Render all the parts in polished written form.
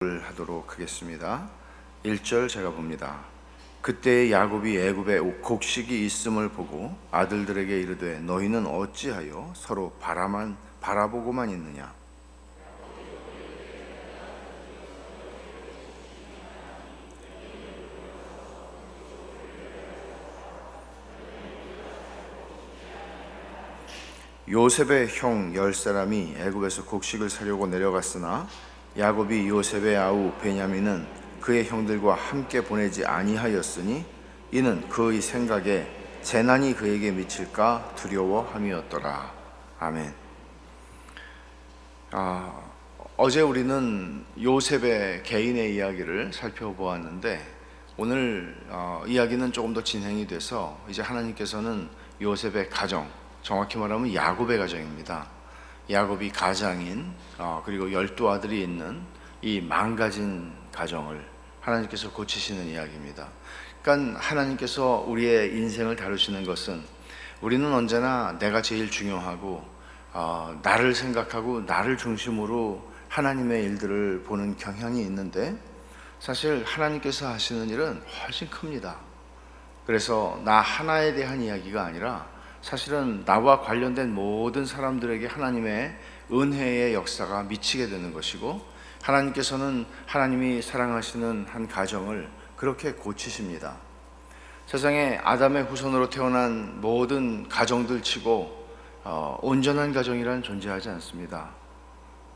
하도록 하겠습니다. 1절 제가 봅니다. 그때 야곱이 애굽에 곡식이 있음을 보고 아들들에게 이르되 너희는 어찌하여 서로 바라보고만 있느냐. 요셉의 형 10사람이 애굽에서 곡식을 사려고 내려갔으나 야곱이 요셉의 아우 베냐민은 그의 형들과 함께 보내지 아니하였으니 이는 그의 생각에 재난이 그에게 미칠까 두려워함이었더라. 아멘. 어제 우리는 요셉의 개인의 이야기를 살펴보았는데 오늘 이야기는 조금 더 진행이 돼서 이제 하나님께서는 요셉의 가정, 정확히 말하면 야곱의 가정입니다. 야곱이 가장인 그리고 12아들이 있는 이 망가진 가정을 하나님께서 고치시는 이야기입니다. 그러니까 하나님께서 우리의 인생을 다루시는 것은 우리는 언제나 내가 제일 중요하고 나를 생각하고 나를 중심으로 하나님의 일들을 보는 경향이 있는데 사실 하나님께서 하시는 일은 훨씬 큽니다. 그래서 나 하나에 대한 이야기가 아니라 사실은 나와 관련된 모든 사람들에게 하나님의 은혜의 역사가 미치게 되는 것이고 하나님께서는 하나님이 사랑하시는 한 가정을 그렇게 고치십니다. 세상에 아담의 후손으로 태어난 모든 가정들 치고 온전한 가정이란 존재하지 않습니다.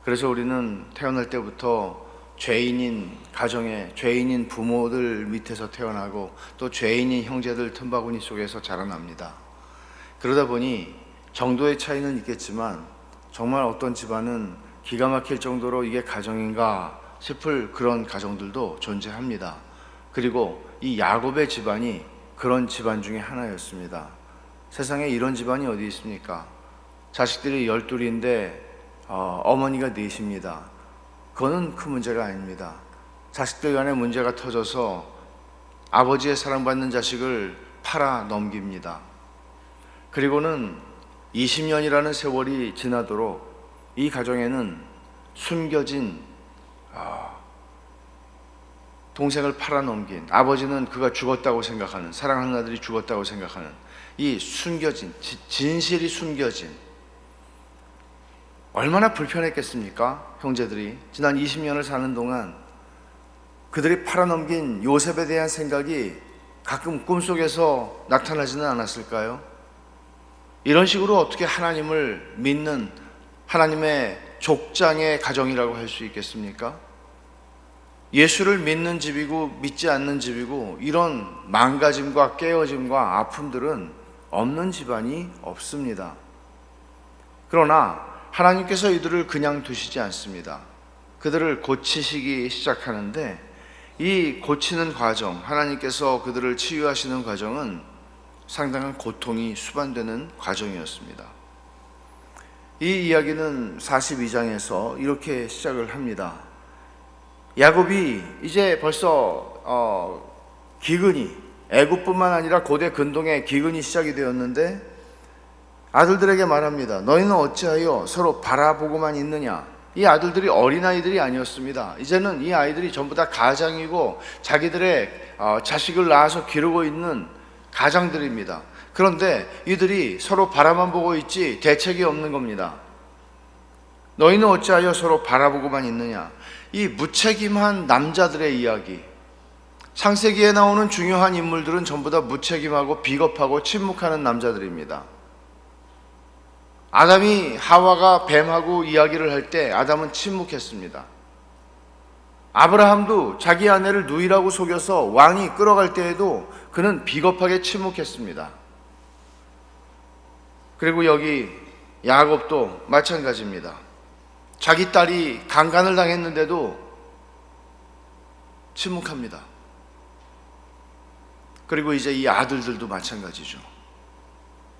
그래서 우리는 태어날 때부터 죄인인 가정에 죄인인 부모들 밑에서 태어나고 또 죄인인 형제들 틈바구니 속에서 자라납니다. 그러다 보니 정도의 차이는 있겠지만 정말 어떤 집안은 기가 막힐 정도로 이게 가정인가 싶을 그런 가정들도 존재합니다. 그리고 이 야곱의 집안이 그런 집안 중에 하나였습니다. 세상에 이런 집안이 어디 있습니까? 자식들이 12인데 어머니가 4입니다. 그거는 큰 문제가 아닙니다. 자식들 간에 문제가 터져서 아버지의 사랑받는 자식을 팔아 넘깁니다. 그리고는 20년이라는 세월이 지나도록 이 가정에는 숨겨진 동생을 팔아넘긴 아버지는 그가 죽었다고 생각하는 사랑하는 아들이 죽었다고 생각하는 이 숨겨진 진실이 숨겨진 얼마나 불편했겠습니까? 형제들이 지난 20년을 사는 동안 그들이 팔아넘긴 요셉에 대한 생각이 가끔 꿈속에서 나타나지는 않았을까요? 이런 식으로 어떻게 하나님을 믿는 하나님의 족장의 가정이라고 할 수 있겠습니까? 예수를 믿는 집이고 믿지 않는 집이고 이런 망가짐과 깨어짐과 아픔들은 없는 집안이 없습니다. 그러나 하나님께서 이들을 그냥 두시지 않습니다. 그들을 고치시기 시작하는데 이 고치는 과정, 하나님께서 그들을 치유하시는 과정은 상당한 고통이 수반되는 과정이었습니다. 이 이야기는 42장에서 이렇게 시작을 합니다. 야곱이 이제 벌써 기근이 애굽뿐만 아니라 고대 근동에 기근이 시작이 되었는데 아들들에게 말합니다. 너희는 어찌하여 서로 바라보고만 있느냐. 이 아들들이 어린아이들이 아니었습니다. 이제는 이 아이들이 전부 다 가장이고 자기들의 자식을 낳아서 기르고 있는 가장들입니다. 그런데 이들이 서로 바라만 보고 있지 대책이 없는 겁니다. 너희는 어찌하여 서로 바라보고만 있느냐. 이 무책임한 남자들의 이야기, 창세기에 나오는 중요한 인물들은 전부 다 무책임하고 비겁하고 침묵하는 남자들입니다. 아담이 하와가 뱀하고 이야기를 할 때 아담은 침묵했습니다. 아브라함도 자기 아내를 누이라고 속여서 왕이 끌어갈 때에도 그는 비겁하게 침묵했습니다. 그리고 여기 야곱도 마찬가지입니다. 자기 딸이 강간을 당했는데도 침묵합니다. 그리고 이제 이 아들들도 마찬가지죠.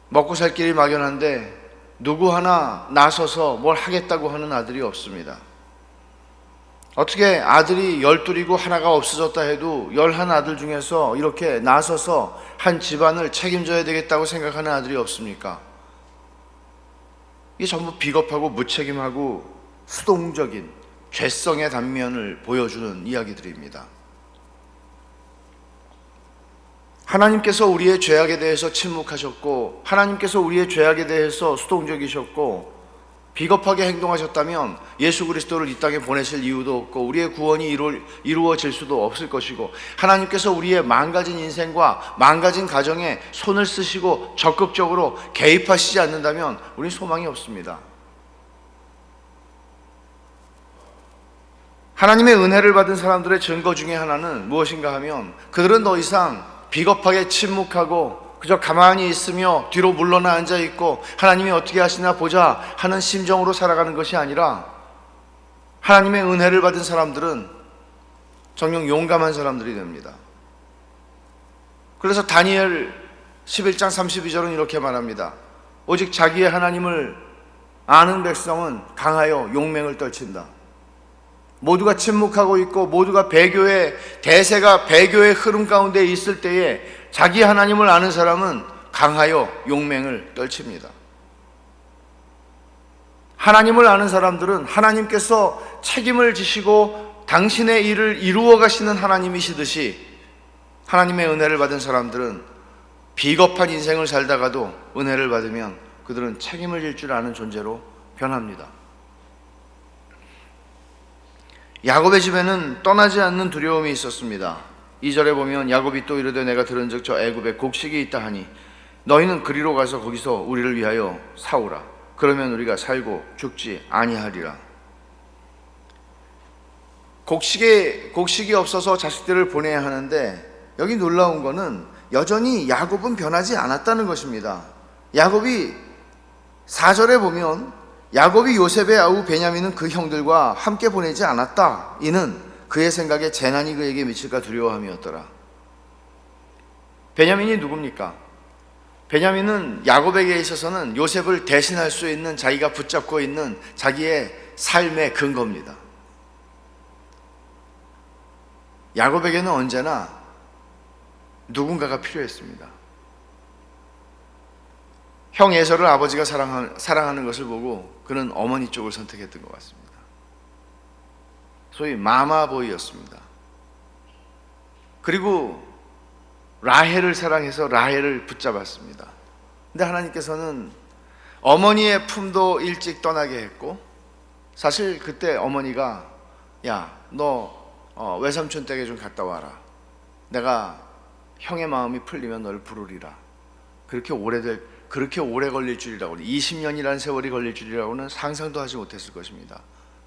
먹고 살 길이 막연한데 누구 하나 나서서 뭘 하겠다고 하는 아들이 없습니다. 어떻게 아들이 12이고 하나가 없어졌다 해도 11아들 중에서 이렇게 나서서 한 집안을 책임져야 되겠다고 생각하는 아들이 없습니까? 이게 전부 비겁하고 무책임하고 수동적인 죄성의 단면을 보여주는 이야기들입니다. 하나님께서 우리의 죄악에 대해서 침묵하셨고, 하나님께서 우리의 죄악에 대해서 수동적이셨고 비겁하게 행동하셨다면 예수 그리스도를 이 땅에 보내실 이유도 없고 우리의 구원이 이루어질 수도 없을 것이고, 하나님께서 우리의 망가진 인생과 망가진 가정에 손을 쓰시고 적극적으로 개입하시지 않는다면 우리는 소망이 없습니다. 하나님의 은혜를 받은 사람들의 증거 중에 하나는 무엇인가 하면, 그들은 더 이상 비겁하게 침묵하고 그저 가만히 있으며 뒤로 물러나 앉아 있고 하나님이 어떻게 하시나 보자 하는 심정으로 살아가는 것이 아니라, 하나님의 은혜를 받은 사람들은 정녕 용감한 사람들이 됩니다. 그래서 다니엘 11장 32절은 이렇게 말합니다. 오직 자기의 하나님을 아는 백성은 강하여 용맹을 떨친다. 모두가 침묵하고 있고 모두가 대세가 배교의 흐름 가운데 있을 때에 자기 하나님을 아는 사람은 강하여 용맹을 떨칩니다. 하나님을 아는 사람들은 하나님께서 책임을 지시고 당신의 일을 이루어 가시는 하나님이시듯이, 하나님의 은혜를 받은 사람들은 비겁한 인생을 살다가도 은혜를 받으면 그들은 책임을 질 줄 아는 존재로 변합니다. 야곱의 집에는 떠나지 않는 두려움이 있었습니다. 2절에 보면 야곱이 또 이르되 내가 들은즉 저 애굽에 곡식이 있다 하니 너희는 그리로 가서 거기서 우리를 위하여 사오라. 그러면 우리가 살고 죽지 아니하리라. 곡식이 없어서 자식들을 보내야 하는데, 여기 놀라운 거는 여전히 야곱은 변하지 않았다는 것입니다. 야곱이 4절에 보면 야곱이 요셉의 아우 베냐민은 그 형들과 함께 보내지 않았다. 이는 그의 생각에 재난이 그에게 미칠까 두려워함이었더라. 베냐민이 누굽니까? 베냐민은 야곱에게 있어서는 요셉을 대신할 수 있는, 자기가 붙잡고 있는 자기의 삶의 근거입니다. 야곱에게는 언제나 누군가가 필요했습니다. 형 에서를 아버지가 사랑하는 것을 보고 그는 어머니 쪽을 선택했던 것 같습니다. 소위 마마보이였습니다. 그리고 라헬을 사랑해서 라헬을 붙잡았습니다. 근데 하나님께서는 어머니의 품도 일찍 떠나게 했고, 사실 그때 어머니가 야, 너 외삼촌 댁에 좀 갔다 와라. 내가 형의 마음이 풀리면 너를 부르리라. 그렇게 오래 걸릴 줄이라고는, 20년이라는 세월이 걸릴 줄이라고는 상상도 하지 못했을 것입니다.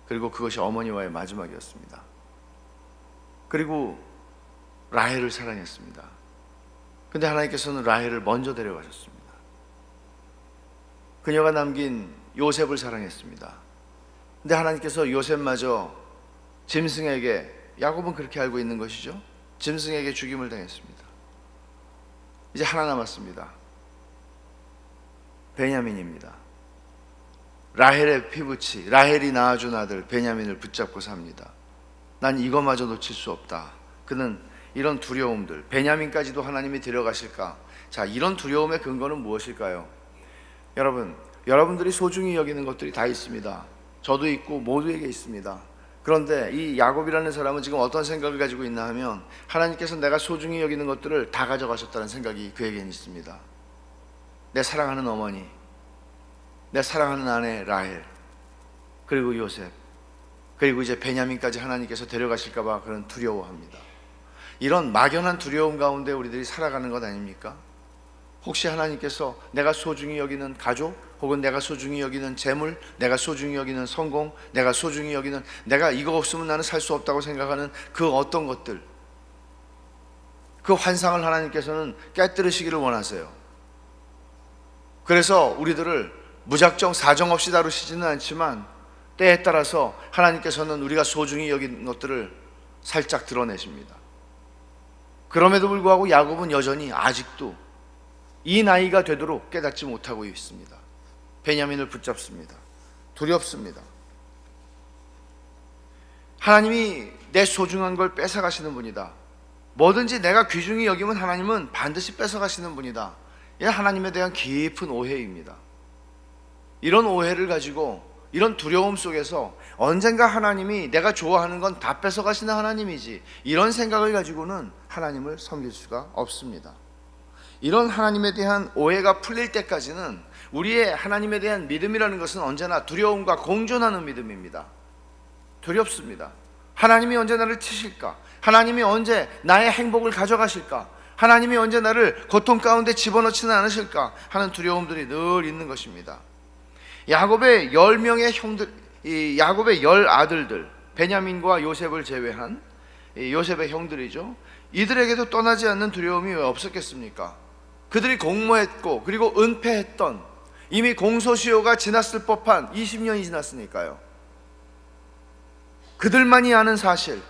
그리고 그것이 어머니와의 마지막이었습니다. 그리고 라헬을 사랑했습니다. 근데 하나님께서는 라헬을 먼저 데려가셨습니다. 그녀가 남긴 요셉을 사랑했습니다. 근데 하나님께서 요셉마저 짐승에게, 야곱은 그렇게 알고 있는 것이죠, 짐승에게 죽임을 당했습니다. 이제 하나 남았습니다. 베냐민입니다. 라헬의 피부치, 라헬이 낳아준 아들 베냐민을 붙잡고 삽니다. 난 이거마저 놓칠 수 없다. 그는 이런 두려움들, 베냐민까지도 하나님이 데려가실까? 자, 이런 두려움의 근거는 무엇일까요? 여러분들이 소중히 여기는 것들이 다 있습니다. 저도 있고 모두에게 있습니다. 그런데 이 야곱이라는 사람은 지금 어떤 생각을 가지고 있나 하면, 하나님께서 내가 소중히 여기는 것들을 다 가져가셨다는 생각이 그에게는 있습니다. 내 사랑하는 어머니, 내 사랑하는 아내 라헬, 그리고 요셉, 그리고 이제 베냐민까지 하나님께서 데려가실까 봐 그는 두려워합니다. 이런 막연한 두려움 가운데 우리들이 살아가는 것 아닙니까? 혹시 하나님께서 내가 소중히 여기는 가족, 혹은 내가 소중히 여기는 재물, 내가 소중히 여기는 성공, 내가 소중히 여기는, 내가 이거 없으면 나는 살 수 없다고 생각하는 그 어떤 것들, 그 환상을 하나님께서는 깨뜨리시기를 원하세요. 그래서 우리들을 무작정 사정없이 다루시지는 않지만 때에 따라서 하나님께서는 우리가 소중히 여긴 것들을 살짝 드러내십니다. 그럼에도 불구하고 야곱은 여전히 아직도 이 나이가 되도록 깨닫지 못하고 있습니다. 베냐민을 붙잡습니다. 두렵습니다. 하나님이 내 소중한 걸 뺏어가시는 분이다. 뭐든지 내가 귀중히 여기면 하나님은 반드시 뺏어가시는 분이다. 이 하나님에 대한 깊은 오해입니다. 이런 오해를 가지고 이런 두려움 속에서 언젠가 하나님이 내가 좋아하는 건 다 뺏어가시는 하나님이지, 이런 생각을 가지고는 하나님을 섬길 수가 없습니다. 이런 하나님에 대한 오해가 풀릴 때까지는 우리의 하나님에 대한 믿음이라는 것은 언제나 두려움과 공존하는 믿음입니다. 두렵습니다. 하나님이 언제 나를 치실까? 하나님이 언제 나의 행복을 가져가실까? 하나님이 언제 나를 고통 가운데 집어넣지는 않으실까 하는 두려움들이 늘 있는 것입니다. 야곱의 10명의 형들, 야곱의 10 아들들, 베냐민과 요셉을 제외한 요셉의 형들이죠. 이들에게도 떠나지 않는 두려움이 왜 없었겠습니까? 그들이 공모했고 그리고 은폐했던, 이미 공소시효가 지났을 법한 20년이 지났으니까요. 그들만이 아는 사실,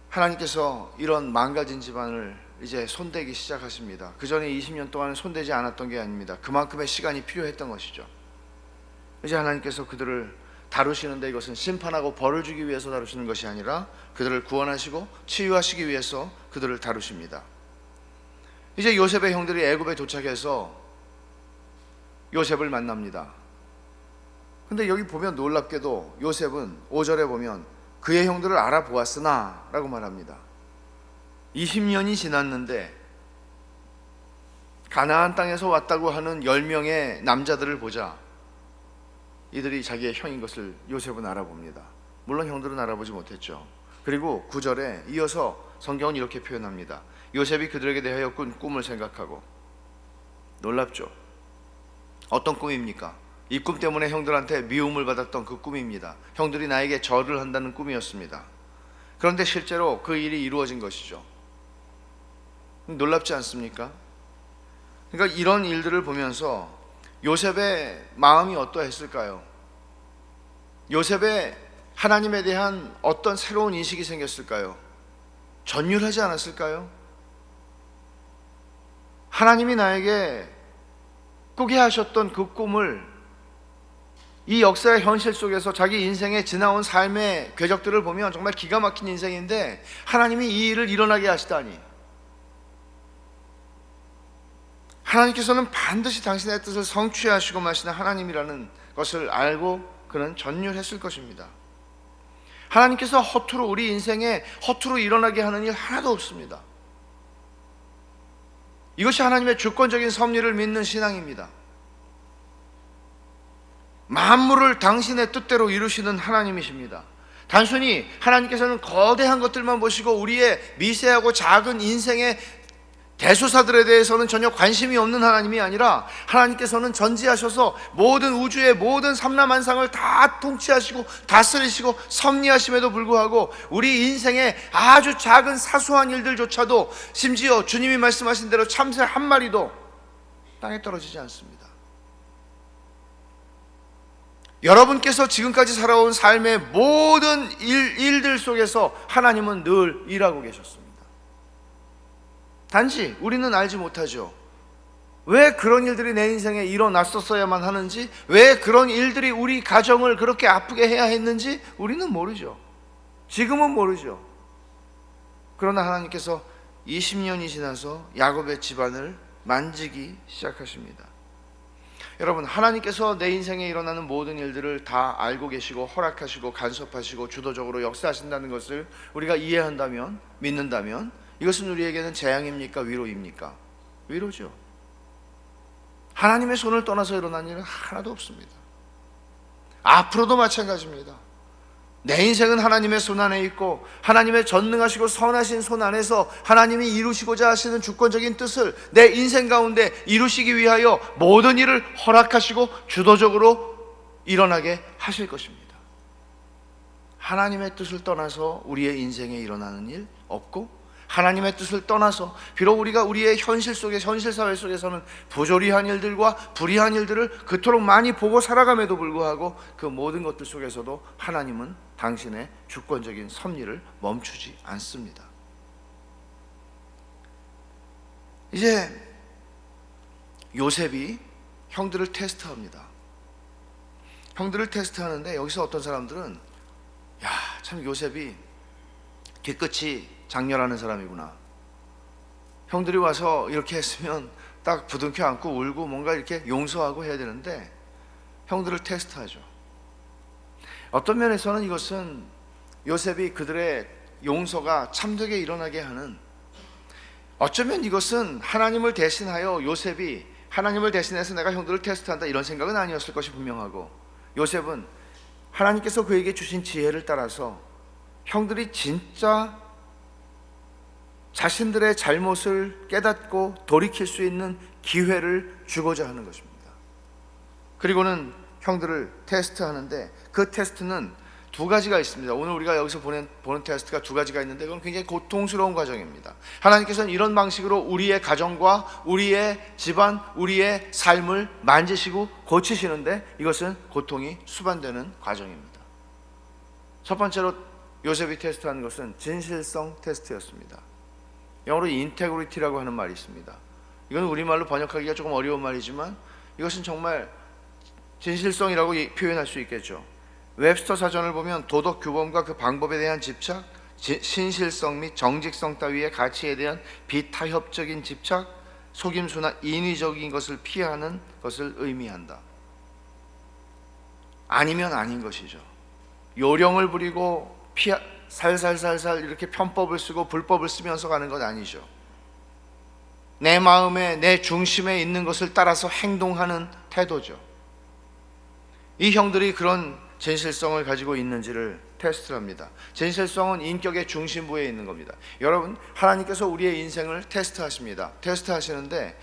하나님께서 이런 망가진 집안을 이제 손대기 시작하십니다. 그 전에 20년 동안 손대지 않았던 게 아닙니다. 그만큼의 시간이 필요했던 것이죠. 이제 하나님께서 그들을 다루시는데, 이것은 심판하고 벌을 주기 위해서 다루시는 것이 아니라 그들을 구원하시고 치유하시기 위해서 그들을 다루십니다. 이제 요셉의 형들이 애굽에 도착해서 요셉을 만납니다. 근데 여기 보면 놀랍게도 요셉은 5절에 보면 그의 형들을 알아보았으나 라고 말합니다. 20년이 지났는데 가나안 땅에서 왔다고 하는 10명의 남자들을 보자 이들이 자기의 형인 것을 요셉은 알아봅니다. 물론 형들은 알아보지 못했죠. 그리고 9절에 이어서 성경은 이렇게 표현합니다. 요셉이 그들에게 대하여 꾼 꿈을 생각하고, 놀랍죠? 어떤 꿈입니까? 이 꿈 때문에 형들한테 미움을 받았던 그 꿈입니다. 형들이 나에게 절을 한다는 꿈이었습니다. 그런데 실제로 그 일이 이루어진 것이죠. 놀랍지 않습니까? 그러니까 이런 일들을 보면서 요셉의 마음이 어떠했을까요? 요셉의 하나님에 대한 어떤 새로운 인식이 생겼을까요? 전율하지 않았을까요? 하나님이 나에게 꾸게 하셨던 그 꿈을 이 역사의 현실 속에서 자기 인생에 지나온 삶의 궤적들을 보면 정말 기가 막힌 인생인데, 하나님이 이 일을 일어나게 하시다니, 하나님께서는 반드시 당신의 뜻을 성취하시고 마시는 하나님이라는 것을 알고 그는 전율했을 것입니다. 하나님께서 허투루 우리 인생에 허투루 일어나게 하는 일 하나도 없습니다. 이것이 하나님의 주권적인 섭리를 믿는 신앙입니다. 만물을 당신의 뜻대로 이루시는 하나님이십니다. 단순히 하나님께서는 거대한 것들만 보시고 우리의 미세하고 작은 인생의 대소사들에 대해서는 전혀 관심이 없는 하나님이 아니라, 하나님께서는 전지하셔서 모든 우주의 모든 삼라만상을 다 통치하시고 다스리시고 섭리하심에도 불구하고 우리 인생의 아주 작은 사소한 일들조차도, 심지어 주님이 말씀하신 대로 참새 한 마리도 땅에 떨어지지 않습니다. 여러분께서 지금까지 살아온 삶의 모든 일들 속에서 하나님은 늘 일하고 계셨습니다. 단지 우리는 알지 못하죠. 왜 그런 일들이 내 인생에 일어났었어야만 하는지, 왜 그런 일들이 우리 가정을 그렇게 아프게 해야 했는지 우리는 모르죠. 지금은 모르죠. 그러나 하나님께서 20년이 지나서 야곱의 집안을 만지기 시작하십니다. 여러분, 하나님께서 내 인생에 일어나는 모든 일들을 다 알고 계시고 허락하시고 간섭하시고 주도적으로 역사하신다는 것을 우리가 이해한다면, 믿는다면, 이것은 우리에게는 재앙입니까? 위로입니까? 위로죠. 하나님의 손을 떠나서 일어난 일은 하나도 없습니다. 앞으로도 마찬가지입니다. 내 인생은 하나님의 손 안에 있고, 하나님의 전능하시고 선하신 손 안에서 하나님이 이루시고자 하시는 주권적인 뜻을 내 인생 가운데 이루시기 위하여 모든 일을 허락하시고 주도적으로 일어나게 하실 것입니다. 하나님의 뜻을 떠나서 우리의 인생에 일어나는 일 없고, 하나님의 뜻을 떠나서 비록 우리가 우리의 현실 속에, 현실 사회 속에서는 부조리한 일들과 불의한 일들을 그토록 많이 보고 살아감에도 불구하고 그 모든 것들 속에서도 하나님은 당신의 주권적인 섭리를 멈추지 않습니다. 이제 요셉이 형들을 테스트합니다. 형들을 테스트하는데 여기서 어떤 사람들은, 야, 참 요셉이 뒤끝이 장렬하는 사람이구나. 형들이 와서 이렇게 했으면 딱 부둥켜 안고 울고 뭔가 이렇게 용서하고 해야 되는데 형들을 테스트하죠. 어떤 면에서는 이것은 요셉이 그들의 용서가 참되게 일어나게 하는, 어쩌면 이것은 하나님을 대신하여 요셉이 하나님을 대신해서 내가 형들을 테스트한다 이런 생각은 아니었을 것이 분명하고, 요셉은 하나님께서 그에게 주신 지혜를 따라서 형들이 진짜 자신들의 잘못을 깨닫고 돌이킬 수 있는 기회를 주고자 하는 것입니다. 그리고는 형들을 테스트하는데 그 테스트는 두 가지가 있습니다. 오늘 우리가 여기서 보는 테스트가 두 가지가 있는데 그건 굉장히 고통스러운 과정입니다. 하나님께서는 이런 방식으로 우리의 가정과 우리의 집안, 우리의 삶을 만지시고 고치시는데 이것은 고통이 수반되는 과정입니다. 첫 번째로 요셉이 테스트한 것은 진실성 테스트였습니다. 영어로 인테그리티라고 하는 말이 있습니다. 이건 우리말로 번역하기가 조금 어려운 말이지만 이것은 정말 진실성이라고 표현할 수 있겠죠. 웹스터 사전을 보면 도덕 규범과 그 방법에 대한 집착, 신실성 및 정직성 따위의 가치에 대한 비타협적인 집착, 속임수나 인위적인 것을 피하는 것을 의미한다. 아니면 아닌 것이죠. 요령을 부리고 살살살살 이렇게 편법을 쓰고 불법을 쓰면서 가는 건 아니죠. 내 마음에 내 중심에 있는 것을 따라서 행동하는 태도죠. 이 형들이 그런 진실성을 가지고 있는지를 테스트를 합니다. 진실성은 인격의 중심부에 있는 겁니다. 여러분, 하나님께서 우리의 인생을 테스트하십니다. 테스트하시는데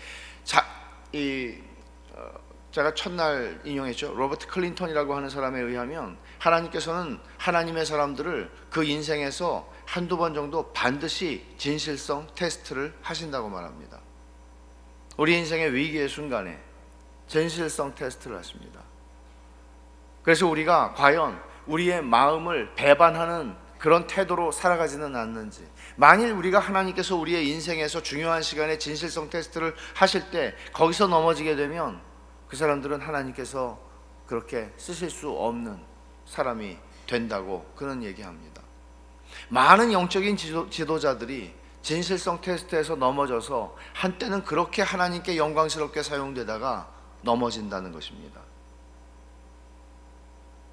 제가 첫날 인용했죠. 로버트 클린턴이라고 하는 사람에 의하면 하나님께서는 하나님의 사람들을 그 인생에서 한두 번 정도 반드시 진실성 테스트를 하신다고 말합니다. 우리 인생의 위기의 순간에 진실성 테스트를 하십니다. 그래서 우리가 과연 우리의 마음을 배반하는 그런 태도로 살아가지는 않는지, 만일 우리가 하나님께서 우리의 인생에서 중요한 시간에 진실성 테스트를 하실 때 거기서 넘어지게 되면 그 사람들은 하나님께서 그렇게 쓰실 수 없는 사람이 된다고 그는 얘기합니다. 많은 영적인 지도자들이 진실성 테스트에서 넘어져서 한때는 그렇게 하나님께 영광스럽게 사용되다가 넘어진다는 것입니다.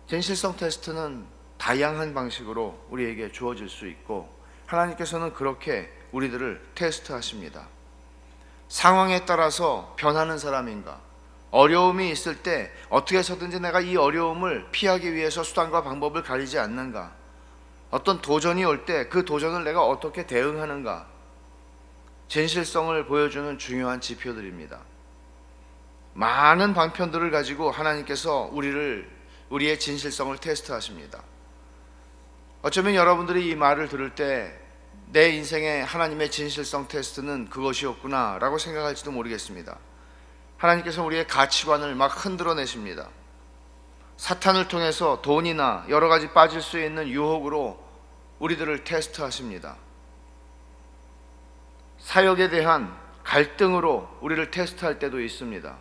진실성 테스트는 다양한 방식으로 우리에게 주어질 수 있고 하나님께서는 그렇게 우리들을 테스트하십니다. 상황에 따라서 변하는 사람인가, 어려움이 있을 때 어떻게 해서든지 내가 이 어려움을 피하기 위해서 수단과 방법을 가리지 않는가, 어떤 도전이 올 때 그 도전을 내가 어떻게 대응하는가, 진실성을 보여주는 중요한 지표들입니다. 많은 방편들을 가지고 하나님께서 우리의 진실성을 테스트하십니다. 어쩌면 여러분들이 이 말을 들을 때 내 인생의 하나님의 진실성 테스트는 그것이었구나 라고 생각할지도 모르겠습니다. 하나님께서 우리의 가치관을 막 흔들어내십니다. 사탄을 통해서 돈이나 여러 가지 빠질 수 있는 유혹으로 우리들을 테스트하십니다. 사역에 대한 갈등으로 우리를 테스트할 때도 있습니다.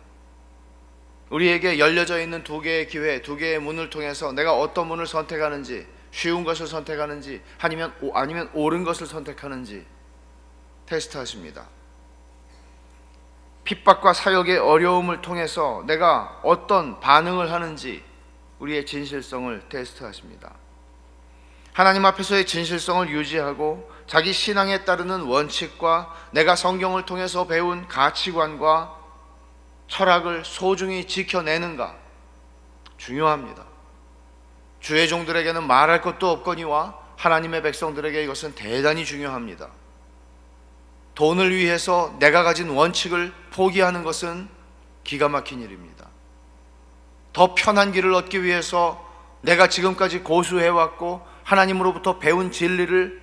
우리에게 열려져 있는 두 개의 기회, 두 개의 문을 통해서 내가 어떤 문을 선택하는지, 쉬운 것을 선택하는지 아니면 옳은 것을 선택하는지 테스트하십니다. 핍박과 사역의 어려움을 통해서 내가 어떤 반응을 하는지 우리의 진실성을 테스트하십니다. 하나님 앞에서의 진실성을 유지하고 자기 신앙에 따르는 원칙과 내가 성경을 통해서 배운 가치관과 철학을 소중히 지켜내는가 중요합니다. 주의 종들에게는 말할 것도 없거니와 하나님의 백성들에게 이것은 대단히 중요합니다. 돈을 위해서 내가 가진 원칙을 포기하는 것은 기가 막힌 일입니다. 더 편한 길을 얻기 위해서 내가 지금까지 고수해왔고 하나님으로부터 배운 진리를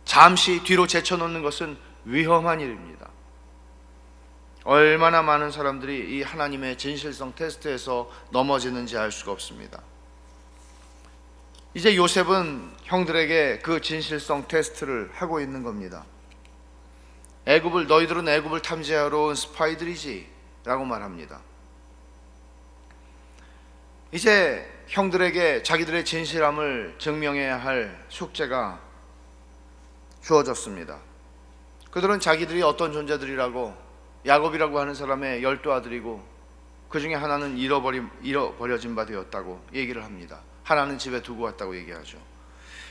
잠시 뒤로 제쳐놓는 것은 위험한 일입니다. 얼마나 많은 사람들이 이 하나님의 진실성 테스트에서 넘어지는지 알 수가 없습니다. 이제 요셉은 형들에게 그 진실성 테스트를 하고 있는 겁니다. 너희들은 애굽을 탐지하러 온 스파이들이지 라고 말합니다. 이제 형들에게 자기들의 진실함을 증명해야 할 숙제가 주어졌습니다. 그들은 자기들이 어떤 존재들이라고 야곱이라고 하는 사람의 12아들이고 그 중에 하나는 잃어버려진 바 되었다고 얘기를 합니다. 하나는 집에 두고 왔다고 얘기하죠.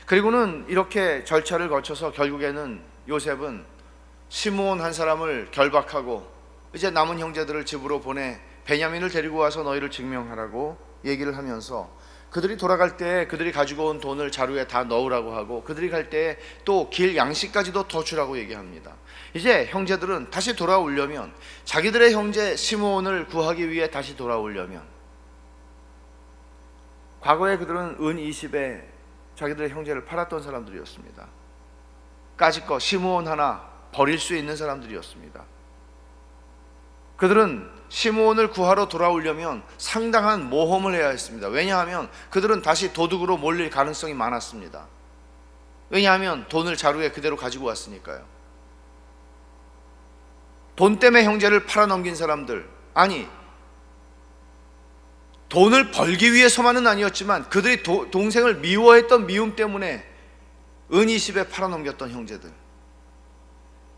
그리고는 이렇게 절차를 거쳐서 결국에는 요셉은 시므온 한 사람을 결박하고 이제 남은 형제들을 집으로 보내 베냐민을 데리고 와서 너희를 증명하라고 얘기를 하면서 그들이 돌아갈 때 그들이 가지고 온 돈을 자루에 다 넣으라고 하고 그들이 갈 때 또 길 양식까지도 더 주라고 얘기합니다. 이제 형제들은 다시 돌아오려면, 자기들의 형제 시므온을 구하기 위해 다시 돌아오려면, 과거에 그들은 은 20에 자기들의 형제를 팔았던 사람들이었습니다. 까짓 시므온 하나 버릴 수 있는 사람들이었습니다. 그들은 시므온을 구하러 돌아오려면 상당한 모험을 해야 했습니다. 왜냐하면 그들은 다시 도둑으로 몰릴 가능성이 많았습니다. 왜냐하면 돈을 자루에 그대로 가지고 왔으니까요. 돈 때문에 형제를 팔아넘긴 사람들, 아니 돈을 벌기 위해서만은 아니었지만 그들이 동생을 미워했던 미움 때문에 은 20에 팔아넘겼던 형제들,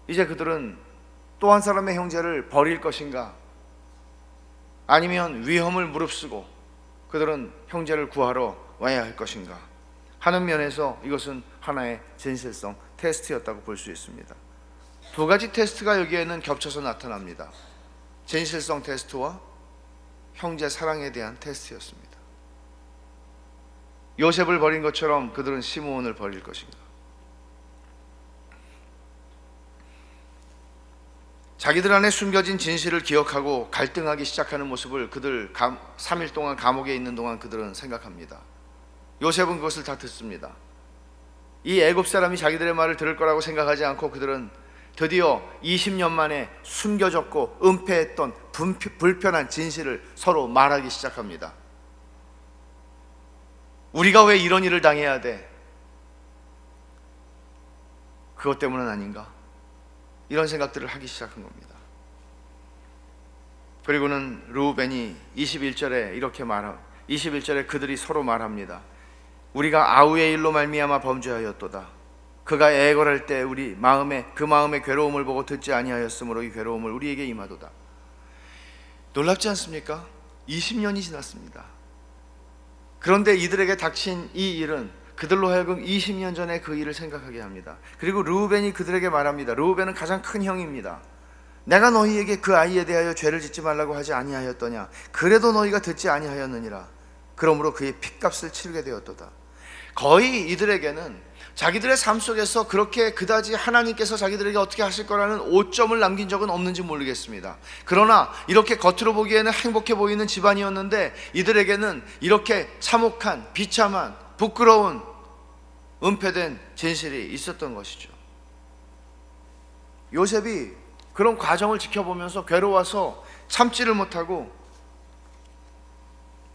이제 그들은 또 한 사람의 형제를 버릴 것인가, 아니면 위험을 무릅쓰고 그들은 형제를 구하러 와야 할 것인가 하는 면에서 이것은 하나의 진실성 테스트였다고 볼 수 있습니다. 두 가지 테스트가 여기에는 겹쳐서 나타납니다. 진실성 테스트와 형제 사랑에 대한 테스트였습니다. 요셉을 버린 것처럼 그들은 시므온을 버릴 것인가. 자기들 안에 숨겨진 진실을 기억하고 갈등하기 시작하는 모습을 그들 3일 동안 감옥에 있는 동안 그들은 생각합니다. 요셉은 그것을 다 듣습니다. 이 애굽 사람이 자기들의 말을 들을 거라고 생각하지 않고 그들은 드디어 20년 만에 숨겨졌고 은폐했던 불편한 진실을 서로 말하기 시작합니다. 우리가 왜 이런 일을 당해야 돼? 그것 때문은 아닌가? 이런 생각들을 하기 시작한 겁니다. 그리고는 르우벤이 21절에 이렇게 21절에 그들이 서로 말합니다. 우리가 아우의 일로 말미암아 범죄하였도다. 그가 애걸할 때 우리 그 마음의 괴로움을 보고 듣지 아니하였으므로 이 괴로움을 우리에게 임하도다. 놀랍지 않습니까? 20년이 지났습니다. 그런데 이들에게 닥친 이 일은 그들로 하여금 20년 전에 그 일을 생각하게 합니다. 그리고 르우벤이 그들에게 말합니다. 르우벤은 가장 큰 형입니다. 내가 너희에게 그 아이에 대하여 죄를 짓지 말라고 하지 아니하였더냐? 그래도 너희가 듣지 아니하였느니라. 그러므로 그의 핏값을 치르게 되었도다. 거의 이들에게는 자기들의 삶 속에서 그렇게 그다지 하나님께서 자기들에게 어떻게 하실 거라는 오점을 남긴 적은 없는지 모르겠습니다. 그러나 이렇게 겉으로 보기에는 행복해 보이는 집안이었는데 이들에게는 이렇게 참혹한, 비참한, 부끄러운, 은폐된 진실이 있었던 것이죠. 요셉이 그런 과정을 지켜보면서 괴로워서 참지를 못하고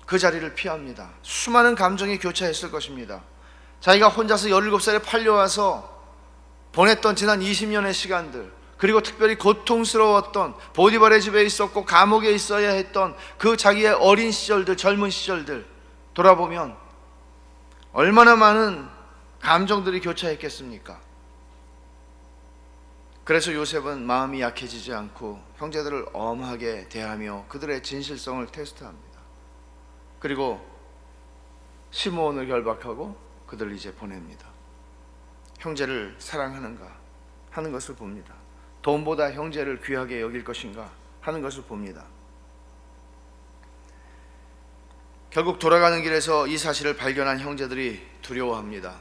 그 자리를 피합니다. 수많은 감정이 교차했을 것입니다. 자기가 혼자서 17살에 팔려와서 보냈던 지난 20년의 시간들, 그리고 특별히 고통스러웠던 보디발의 집에 있었고 감옥에 있어야 했던 그 자기의 어린 시절들, 젊은 시절들 돌아보면 얼마나 많은 감정들이 교차했겠습니까? 그래서 요셉은 마음이 약해지지 않고 형제들을 엄하게 대하며 그들의 진실성을 테스트합니다. 그리고 시므온을 결박하고 그들을 이제 보냅니다. 형제를 사랑하는가 하는 것을 봅니다. 돈보다 형제를 귀하게 여길 것인가 하는 것을 봅니다. 결국 돌아가는 길에서 이 사실을 발견한 형제들이 두려워합니다.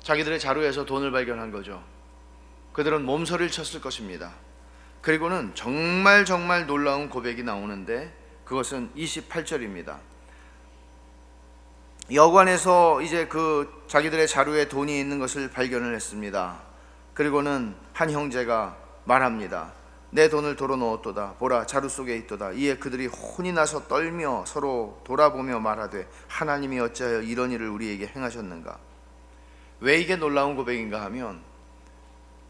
자기들의 자루에서 돈을 발견한 거죠. 그들은 몸서리를 쳤을 것입니다. 그리고는 정말 놀라운 고백이 나오는데 그것은 28절입니다. 여관에서 이제 그 자기들의 자루에 돈이 있는 것을 발견을 했습니다. 그리고는 한 형제가 말합니다. 내 돈을 도로 넣었도다. 보라, 자루 속에 있도다. 이에 그들이 혼이 나서 떨며 서로 돌아보며 말하되 하나님이 어찌하여 이런 일을 우리에게 행하셨는가? 왜 이게 놀라운 고백인가 하면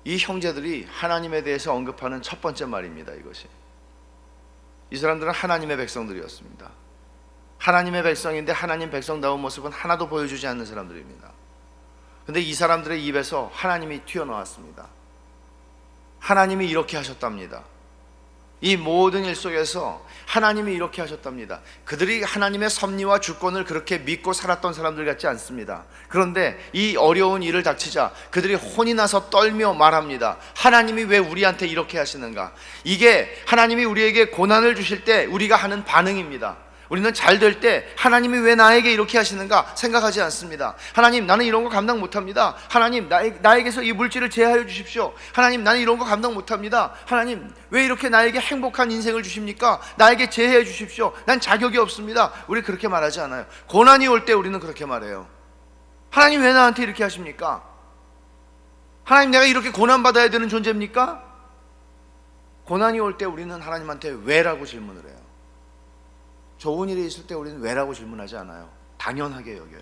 이 형제들이 하나님에 대해서 언급하는 첫 번째 말입니다. 이것이, 이 사람들은 하나님의 백성들이었습니다. 하나님의 백성인데 하나님 백성다운 모습은 하나도 보여주지 않는 사람들입니다. 그런데 이 사람들의 입에서 하나님이 튀어나왔습니다. 하나님이 이렇게 하셨답니다. 이 모든 일 속에서 하나님이 이렇게 하셨답니다. 그들이 하나님의 섭리와 주권을 그렇게 믿고 살았던 사람들 같지 않습니다. 그런데 이 어려운 일을 닥치자 그들이 혼이 나서 떨며 말합니다. 하나님이 왜 우리한테 이렇게 하시는가? 이게 하나님이 우리에게 고난을 주실 때 우리가 하는 반응입니다. 우리는 잘 될 때 하나님이 왜 나에게 이렇게 하시는가 생각하지 않습니다. 하나님, 나는 이런 거 감당 못합니다. 하나님, 나에게서 이 물질을 제하여 주십시오. 하나님, 나는 이런 거 감당 못합니다. 하나님, 왜 이렇게 나에게 행복한 인생을 주십니까? 나에게 제해 주십시오. 난 자격이 없습니다. 우리 그렇게 말하지 않아요. 고난이 올 때 우리는 그렇게 말해요. 하나님, 왜 나한테 이렇게 하십니까? 하나님, 내가 이렇게 고난받아야 되는 존재입니까? 고난이 올 때 우리는 하나님한테 왜라고 질문을 해요. 좋은 일이 있을 때 우리는 왜라고 질문하지 않아요. 당연하게 여겨요.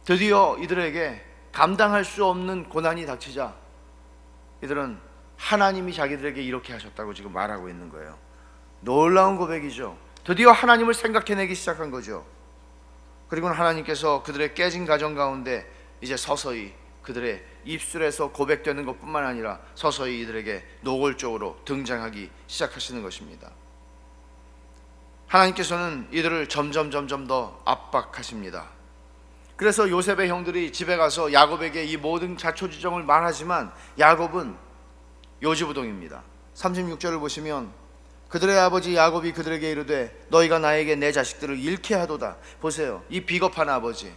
드디어 이들에게 감당할 수 없는 고난이 닥치자 이들은 하나님이 자기들에게 이렇게 하셨다고 지금 말하고 있는 거예요. 놀라운 고백이죠. 드디어 하나님을 생각해내기 시작한 거죠. 그리고는 하나님께서 그들의 깨진 가정 가운데 이제 서서히 그들의 입술에서 고백되는 것뿐만 아니라 서서히 이들에게 노골적으로 등장하기 시작하시는 것입니다. 하나님께서는 이들을 점점 더 압박하십니다. 그래서 요셉의 형들이 집에 가서 야곱에게 이 모든 자초지종을 말하지만 야곱은 요지부동입니다. 36절을 보시면 그들의 아버지 야곱이 그들에게 이르되 너희가 나에게 내 자식들을 잃게 하도다. 보세요, 이 비겁한 아버지.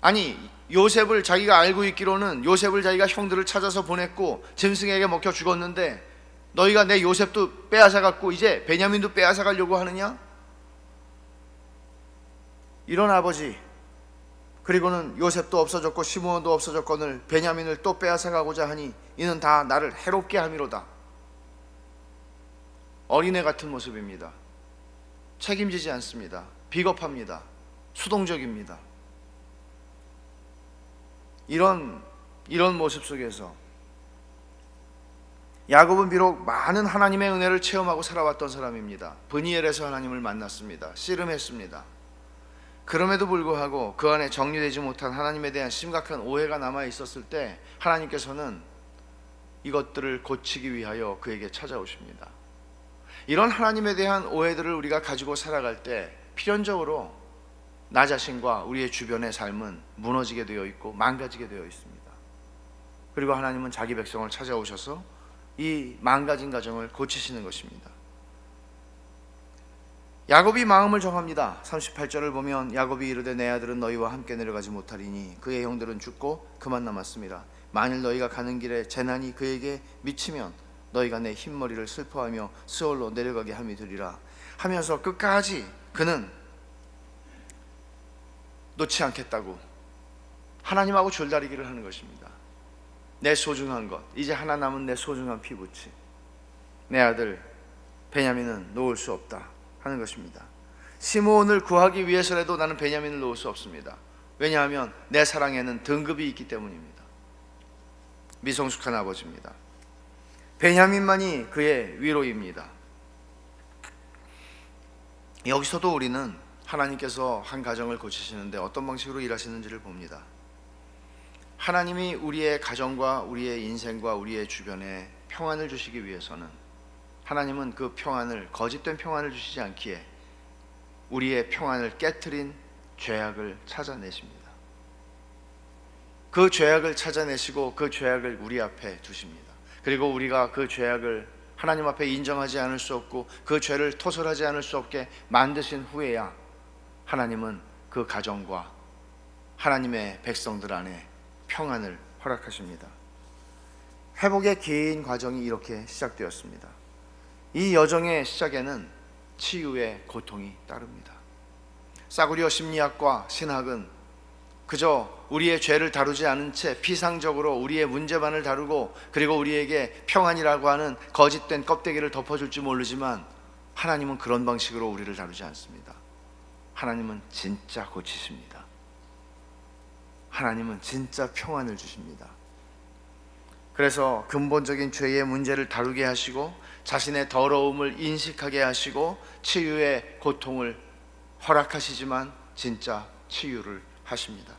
아니, 요셉을 자기가 알고 있기로는 요셉을 자기가 형들을 찾아서 보냈고 짐승에게 먹혀 죽었는데 너희가 내 요셉도 빼앗아갔고 이제 베냐민도 빼앗아가려고 하느냐? 이런 아버지, 그리고는 요셉도 없어졌고 시므온도 없어졌거늘 베냐민을 또 빼앗아가고자 하니 이는 다 나를 해롭게 함이로다. 어린애 같은 모습입니다. 책임지지 않습니다. 비겁합니다. 수동적입니다. 이런 모습 속에서 야곱은 비록 많은 하나님의 은혜를 체험하고 살아왔던 사람입니다. 브니엘에서 하나님을 만났습니다. 씨름했습니다. 그럼에도 불구하고 그 안에 정리되지 못한 하나님에 대한 심각한 오해가 남아 있었을 때 하나님께서는 이것들을 고치기 위하여 그에게 찾아오십니다. 이런 하나님에 대한 오해들을 우리가 가지고 살아갈 때 필연적으로 나 자신과 우리의 주변의 삶은 무너지게 되어 있고 망가지게 되어 있습니다. 그리고 하나님은 자기 백성을 찾아오셔서 이 망가진 가정을 고치시는 것입니다. 야곱이 마음을 정합니다. 38절을 보면 야곱이 이르되 내 아들은 너희와 함께 내려가지 못하리니 그의 형들은 죽고 그만 남았습니다. 만일 너희가 가는 길에 재난이 그에게 미치면 너희가 내 흰머리를 슬퍼하며 스올로 내려가게 함이 되리라 하면서 끝까지 그는 놓지 않겠다고 하나님하고 줄다리기를 하는 것입니다. 내 소중한 것, 이제 하나 남은 내 소중한 피부치, 내 아들 베냐민은 놓을 수 없다 하는 것입니다. 시므온을 구하기 위해서라도 나는 베냐민을 놓을 수 없습니다. 왜냐하면 내 사랑에는 등급이 있기 때문입니다. 미성숙한 아버지입니다. 베냐민만이 그의 위로입니다. 여기서도 우리는 하나님께서 한 가정을 고치시는데 어떤 방식으로 일하시는지를 봅니다. 하나님이 우리의 가정과 우리의 인생과 우리의 주변에 평안을 주시기 위해서는 하나님은 그 평안을, 거짓된 평안을 주시지 않기에 우리의 평안을 깨트린 죄악을 찾아내십니다. 그 죄악을 찾아내시고 그 죄악을 우리 앞에 두십니다. 그리고 우리가 그 죄악을 하나님 앞에 인정하지 않을 수 없고 그 죄를 토설하지 않을 수 없게 만드신 후에야 하나님은 그 가정과 하나님의 백성들 안에 평안을 허락하십니다. 회복의 긴 과정이 이렇게 시작되었습니다. 이 여정의 시작에는 치유의 고통이 따릅니다. 싸구려 심리학과 신학은 그저 우리의 죄를 다루지 않은 채 피상적으로 우리의 문제만을 다루고 그리고 우리에게 평안이라고 하는 거짓된 껍데기를 덮어줄지 모르지만 하나님은 그런 방식으로 우리를 다루지 않습니다. 하나님은 진짜 고치십니다. 하나님은 진짜 평안을 주십니다. 그래서 근본적인 죄의 문제를 다루게 하시고 자신의 더러움을 인식하게 하시고 치유의 고통을 허락하시지만 진짜 치유를 하십니다.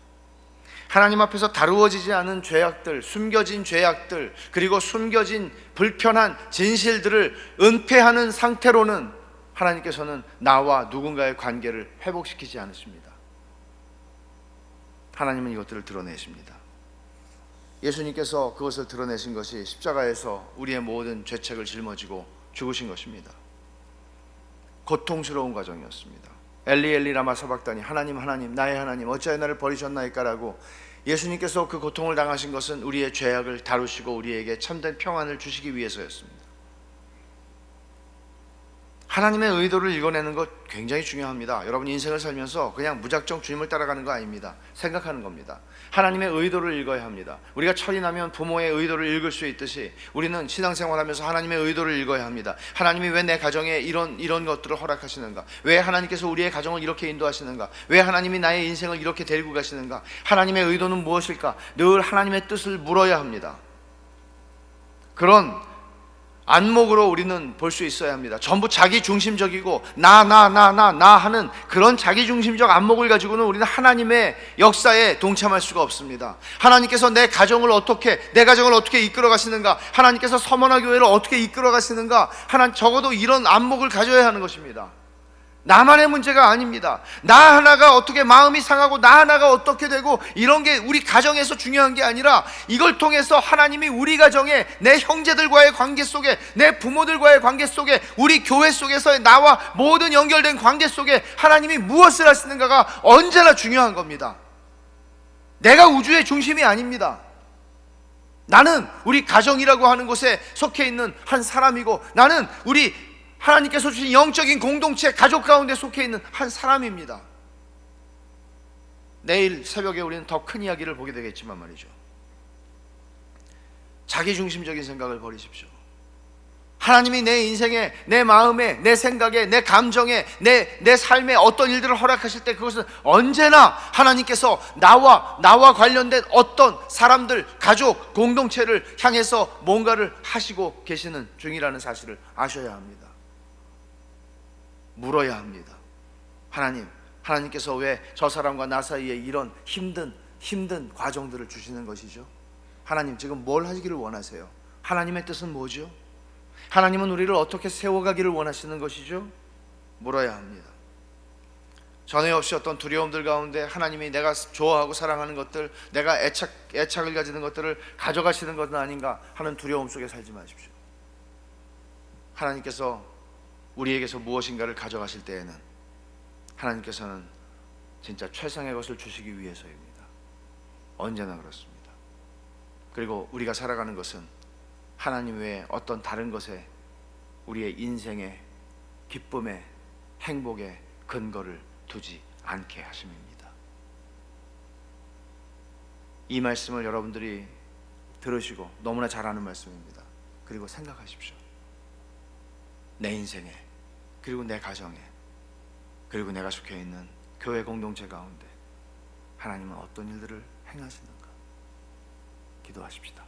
하나님 앞에서 다루어지지 않은 죄악들, 숨겨진 죄악들, 그리고 숨겨진 불편한 진실들을 은폐하는 상태로는 하나님께서는 나와 누군가의 관계를 회복시키지 않으십니다. 하나님은 이것들을 드러내십니다. 예수님께서 그것을 드러내신 것이 십자가에서 우리의 모든 죄책을 짊어지고 죽으신 것입니다. 고통스러운 과정이었습니다. 엘리 엘리 라마 사박다니, 하나님 하나님 나의 하나님 어찌하여 나를 버리셨나이까라고 예수님께서 그 고통을 당하신 것은 우리의 죄악을 다루시고 우리에게 참된 평안을 주시기 위해서였습니다. 하나님의 의도를 읽어내는 것 굉장히 중요합니다. 여러분 인생을 살면서 그냥 무작정 주님을 따라가는 거 아닙니다. 생각하는 겁니다. 하나님의 의도를 읽어야 합니다. 우리가 철이 나면 부모의 의도를 읽을 수 있듯이 우리는 신앙생활하면서 하나님의 의도를 읽어야 합니다. 하나님이 왜 내 가정에 이런 것들을 허락하시는가? 왜 하나님께서 우리의 가정을 이렇게 인도하시는가? 왜 하나님이 나의 인생을 이렇게 데리고 가시는가? 하나님의 의도는 무엇일까? 늘 하나님의 뜻을 물어야 합니다. 그런 안목으로 우리는 볼 수 있어야 합니다. 전부 자기 중심적이고 나 하는 그런 자기 중심적 안목을 가지고는 우리는 하나님의 역사에 동참할 수가 없습니다. 하나님께서 내 가정을 어떻게 이끌어 가시는가? 하나님께서 서머나 교회를 어떻게 이끌어 가시는가? 적어도 이런 안목을 가져야 하는 것입니다. 나만의 문제가 아닙니다. 나 하나가 어떻게 마음이 상하고 나 하나가 어떻게 되고 이런 게 우리 가정에서 중요한 게 아니라 이걸 통해서 하나님이 우리 가정에 내 형제들과의 관계 속에 내 부모들과의 관계 속에 우리 교회 속에서의 나와 모든 연결된 관계 속에 하나님이 무엇을 하시는가가 언제나 중요한 겁니다. 내가 우주의 중심이 아닙니다. 나는 우리 가정이라고 하는 곳에 속해 있는 한 사람이고 나는 우리 하나님께서 주신 영적인 공동체 가족 가운데 속해 있는 한 사람입니다. 내일 새벽에 우리는 더 큰 이야기를 보게 되겠지만 말이죠, 자기중심적인 생각을 버리십시오. 하나님이 내 인생에, 내 마음에, 내 생각에, 내 감정에, 내 삶에 어떤 일들을 허락하실 때 그것은 언제나 하나님께서 나와 관련된 어떤 사람들, 가족, 공동체를 향해서 뭔가를 하시고 계시는 중이라는 사실을 아셔야 합니다. 물어야 합니다. 하나님께서 왜 저 사람과 나 사이에 이런 힘든 과정들을 주시는 것이죠? 하나님 지금 뭘 하시기를 원하세요? 하나님의 뜻은 뭐죠? 하나님은 우리를 어떻게 세워가기를 원하시는 것이죠? 물어야 합니다. 전에 없이 어떤 두려움들 가운데 하나님이 내가 좋아하고 사랑하는 것들, 내가 애착을 가지는 것들을 가져가시는 것은 아닌가 하는 두려움 속에 살지 마십시오. 하나님께서 우리에게서 무엇인가를 가져가실 때에는 하나님께서는 진짜 최상의 것을 주시기 위해서입니다. 언제나 그렇습니다. 그리고 우리가 살아가는 것은 하나님 외에 어떤 다른 것에 우리의 인생의 기쁨의 행복의 근거를 두지 않게 하심입니다. 이 말씀을 여러분들이 들으시고 너무나 잘 아는 말씀입니다. 그리고 생각하십시오. 내 인생에, 그리고 내 가정에, 그리고 내가 속해 있는 교회 공동체 가운데 하나님은 어떤 일들을 행하시는가? 기도하십시다.